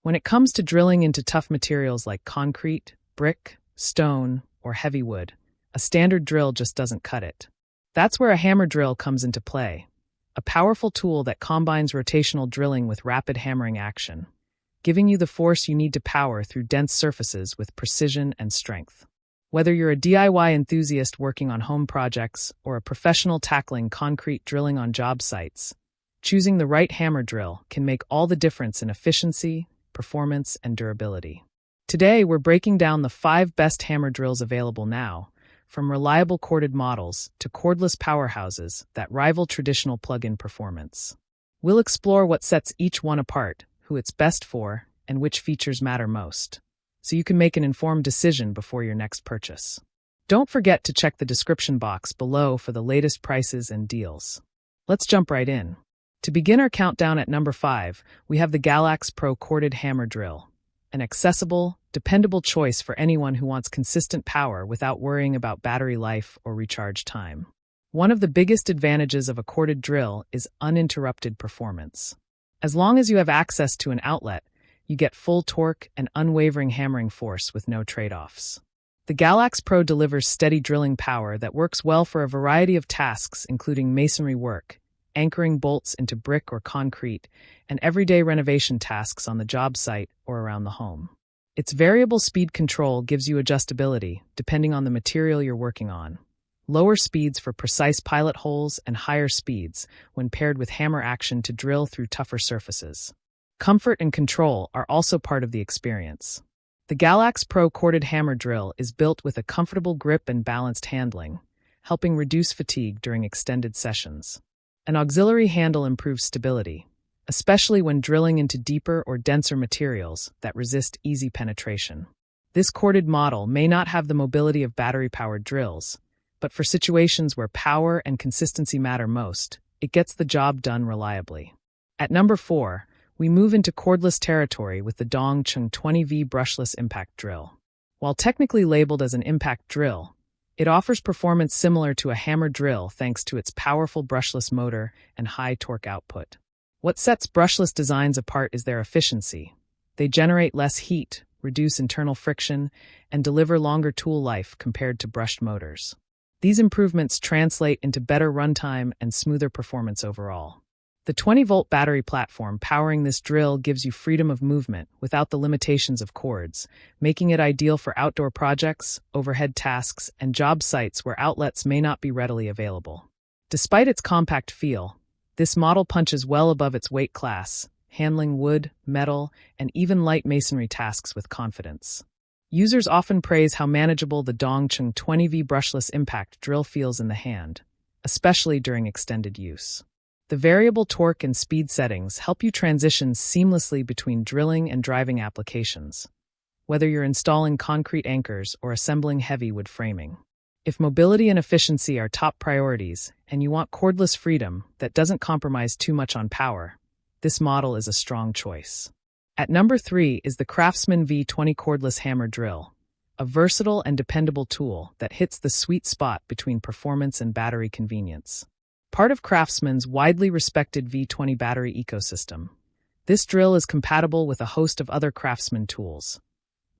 When it comes to drilling into tough materials like concrete, brick, stone, or heavy wood, a standard drill just doesn't cut it. That's where a hammer drill comes into play, a powerful tool that combines rotational drilling with rapid hammering action, giving you the force you need to power through dense surfaces with precision and strength. Whether you're a DIY enthusiast working on home projects or a professional tackling concrete drilling on job sites, choosing the right hammer drill can make all the difference in efficiency, performance, and durability. Today, we're breaking down the 5 best hammer drills available now, from reliable corded models to cordless powerhouses that rival traditional plug-in performance. We'll explore what sets each one apart, who it's best for, and which features matter most, so you can make an informed decision before your next purchase. Don't forget to check the description box below for the latest prices and deals. Let's jump right in. To begin our countdown at number 5, we have the Galax Pro Corded Hammer Drill, an accessible, dependable choice for anyone who wants consistent power without worrying about battery life or recharge time. One of the biggest advantages of a corded drill is uninterrupted performance. As long as you have access to an outlet, you get full torque and unwavering hammering force with no trade-offs. The Galax Pro delivers steady drilling power that works well for a variety of tasks, including masonry work, anchoring bolts into brick or concrete, and everyday renovation tasks on the job site or around the home. Its variable speed control gives you adjustability, depending on the material you're working on. Lower speeds for precise pilot holes and higher speeds when paired with hammer action to drill through tougher surfaces. Comfort and control are also part of the experience. The Galax Pro Corded Hammer Drill is built with a comfortable grip and balanced handling, helping reduce fatigue during extended sessions. An auxiliary handle improves stability, especially when drilling into deeper or denser materials that resist easy penetration. This corded model may not have the mobility of battery-powered drills, but for situations where power and consistency matter most, it gets the job done reliably. At number 4, we move into cordless territory with the Dongcheng 20V brushless impact drill. While technically labeled as an impact drill, it offers performance similar to a hammer drill thanks to its powerful brushless motor and high torque output. What sets brushless designs apart is their efficiency. They generate less heat, reduce internal friction, and deliver longer tool life compared to brushed motors. These improvements translate into better runtime and smoother performance overall. The 20-volt battery platform powering this drill gives you freedom of movement without the limitations of cords, making it ideal for outdoor projects, overhead tasks, and job sites where outlets may not be readily available. Despite its compact feel, this model punches well above its weight class, handling wood, metal, and even light masonry tasks with confidence. Users often praise how manageable the Dongcheng 20V brushless impact drill feels in the hand, especially during extended use. The variable torque and speed settings help you transition seamlessly between drilling and driving applications, whether you're installing concrete anchors or assembling heavy wood framing. If mobility and efficiency are top priorities and you want cordless freedom that doesn't compromise too much on power, this model is a strong choice. At number 3 is the Craftsman V20 Cordless Hammer Drill, a versatile and dependable tool that hits the sweet spot between performance and battery convenience. Part of Craftsman's widely respected V20 battery ecosystem, this drill is compatible with a host of other Craftsman tools,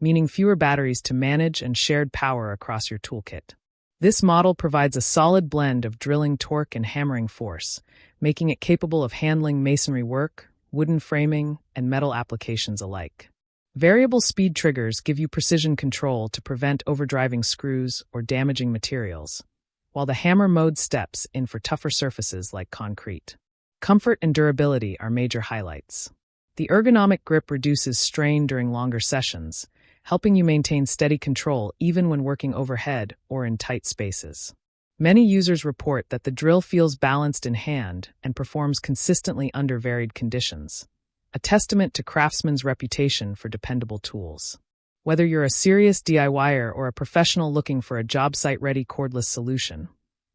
meaning fewer batteries to manage and shared power across your toolkit. This model provides a solid blend of drilling torque and hammering force, making it capable of handling masonry work, wooden framing, and metal applications alike. Variable speed triggers give you precision control to prevent overdriving screws or damaging materials, while the hammer mode steps in for tougher surfaces like concrete. Comfort and durability are major highlights. The ergonomic grip reduces strain during longer sessions, helping you maintain steady control even when working overhead or in tight spaces. Many users report that the drill feels balanced in hand and performs consistently under varied conditions, a testament to Craftsman's reputation for dependable tools. Whether you're a serious DIYer or a professional looking for a job site-ready cordless solution,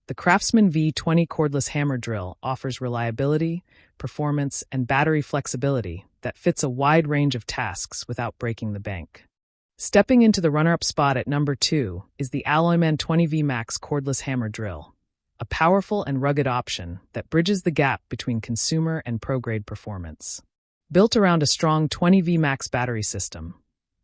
the Craftsman V20 Cordless Hammer Drill offers reliability, performance, and battery flexibility that fits a wide range of tasks without breaking the bank. Stepping into the runner-up spot at number 2 is the Alloyman 20V Max Cordless Hammer Drill, a powerful and rugged option that bridges the gap between consumer and pro-grade performance. Built around a strong 20V max battery system,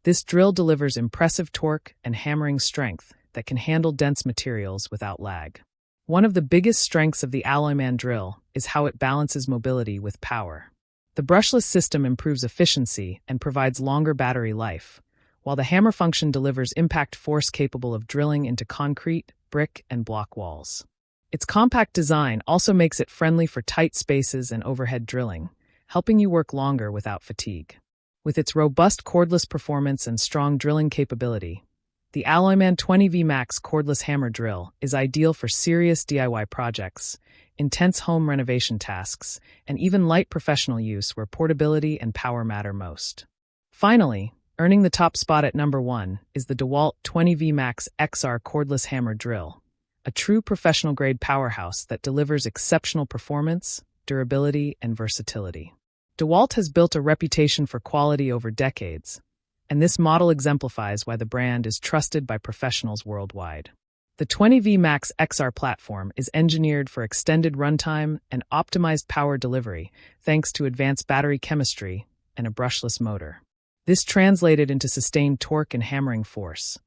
this drill delivers impressive torque and hammering strength that can handle dense materials without lag. One of the biggest strengths of the Alloyman drill is how it balances mobility with power. The brushless system improves efficiency and provides longer battery life, while the hammer function delivers impact force capable of drilling into concrete, brick, and block walls. Its compact design also makes it friendly for tight spaces and overhead drilling, helping you work longer without fatigue. With its robust cordless performance and strong drilling capability, the Alloyman 20V Max cordless hammer drill is ideal for serious DIY projects, intense home renovation tasks, and even light professional use where portability and power matter most. Finally, earning the top spot at number 1 is the DeWalt 20V Max XR cordless hammer drill, a true professional-grade powerhouse that delivers exceptional performance, durability, and versatility. DeWalt has built a reputation for quality over decades, and this model exemplifies why the brand is trusted by professionals worldwide. The 20V Max XR platform is engineered for extended runtime and optimized power delivery thanks to advanced battery chemistry and a brushless motor. This translated into sustained torque and hammering force,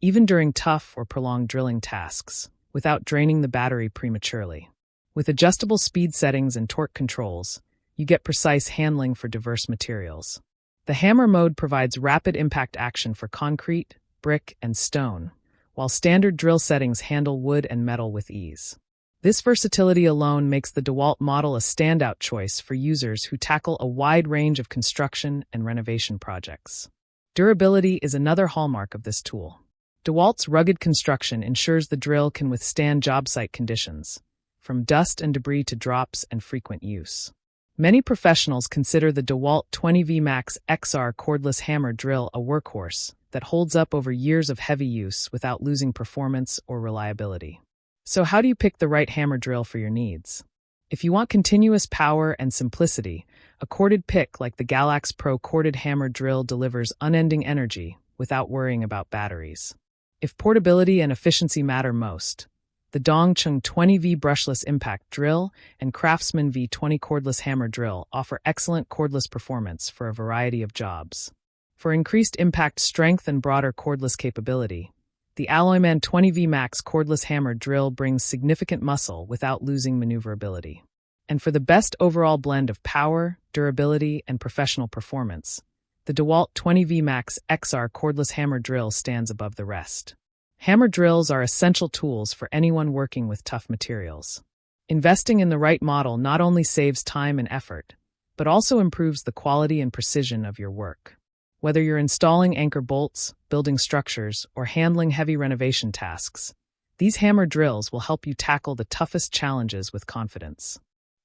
even during tough or prolonged drilling tasks, without draining the battery prematurely. With adjustable speed settings and torque controls, you get precise handling for diverse materials. The hammer mode provides rapid impact action for concrete, brick, and stone, while standard drill settings handle wood and metal with ease. This versatility alone makes the DeWalt model a standout choice for users who tackle a wide range of construction and renovation projects. Durability is another hallmark of this tool. DeWalt's rugged construction ensures the drill can withstand job site conditions, from dust and debris to drops and frequent use. Many professionals consider the DeWalt 20V Max XR cordless hammer drill a workhorse that holds up over years of heavy use without losing performance or reliability. So how do you pick the right hammer drill for your needs? If you want continuous power and simplicity, a corded pick like the Galax Pro corded hammer drill delivers unending energy without worrying about batteries. If portability and efficiency matter most, the Dongcheng 20V brushless impact drill and Craftsman V20 cordless hammer drill offer excellent cordless performance for a variety of jobs. For increased impact strength and broader cordless capability, the Alloyman 20V Max cordless hammer drill brings significant muscle without losing maneuverability. And for the best overall blend of power, durability, and professional performance, the DeWalt 20V Max XR cordless hammer drill stands above the rest. Hammer drills are essential tools for anyone working with tough materials. Investing in the right model not only saves time and effort, but also improves the quality and precision of your work. Whether you're installing anchor bolts, building structures, or handling heavy renovation tasks, these hammer drills will help you tackle the toughest challenges with confidence.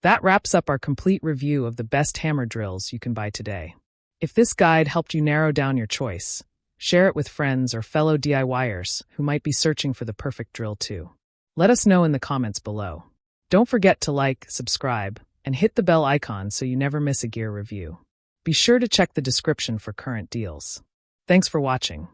That wraps up our complete review of the best hammer drills you can buy today. If this guide helped you narrow down your choice, share it with friends or fellow DIYers who might be searching for the perfect drill too. Let us know in the comments below. Don't forget to like, subscribe, and hit the bell icon so you never miss a gear review. Be sure to check the description for current deals. Thanks for watching.